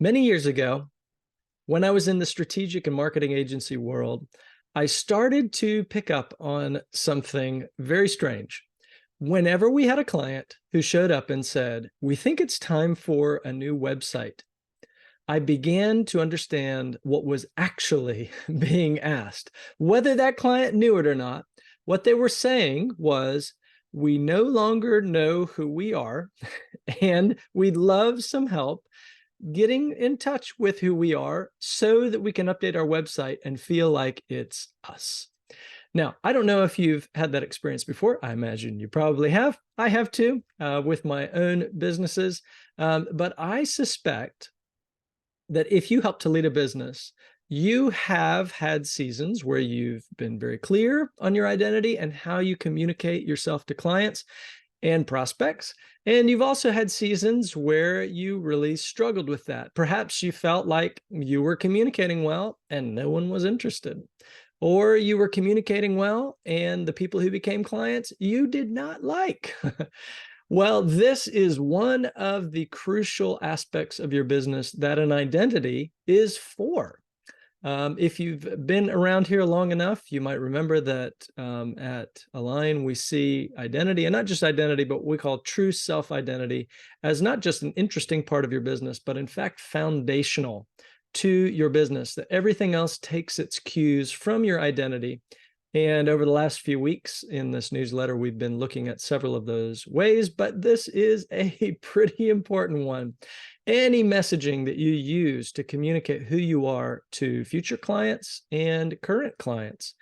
Many years ago, when I was in the strategic and marketing agency world, I started to pick up on something very strange. Whenever we had a client who showed up and said, "We think it's time for a new website," I began to understand what was actually being asked. Whether that client knew it or not, what they were saying was, "We no longer know who we are, and we'd love some help getting in touch with who we are so that we can update our website and feel like it's us." Now, I don't know if you've had that experience before. I imagine you probably have. I have too, with my own businesses. But I suspect that if you help to lead a business, you have had seasons where you've been very clear on your identity and how you communicate yourself to clients and prospects. And you've also had seasons where you really struggled with that. Perhaps you felt like you were communicating well and no one was interested. Or you were communicating well and the people who became clients you did not like. Well, this is one of the crucial aspects of your business that an identity is for. If you've been around here long enough, you might remember that at Align, we see identity, and not just identity, but what we call true self-identity, as not just an interesting part of your business, but in fact, foundational to your business, that everything else takes its cues from your identity. And over the last few weeks in this newsletter, we've been looking at several of those ways, but this is a pretty important one. Any messaging that you use to communicate who you are to future clients and current clients,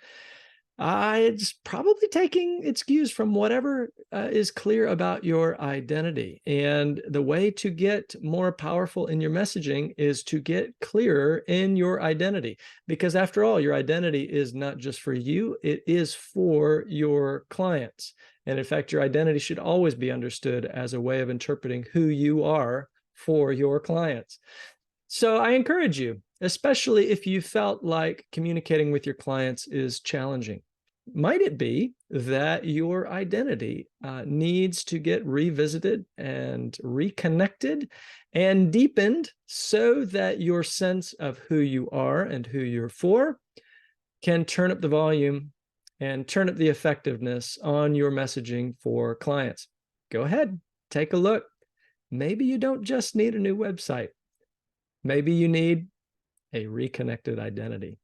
it's probably taking its cues from whatever is clear about your identity. And the way to get more powerful in your messaging is to get clearer in your identity. Because after all, your identity is not just for you, it is for your clients. And in fact, your identity should always be understood as a way of interpreting who you are for your clients. So I encourage you, especially if you felt like communicating with your clients is challenging. Might it be that your identity needs to get revisited and reconnected and deepened so that your sense of who you are and who you're for can turn up the volume and turn up the effectiveness on your messaging for clients? Go ahead, take a look. Maybe you don't just need a new website. Maybe you need a reconnected identity.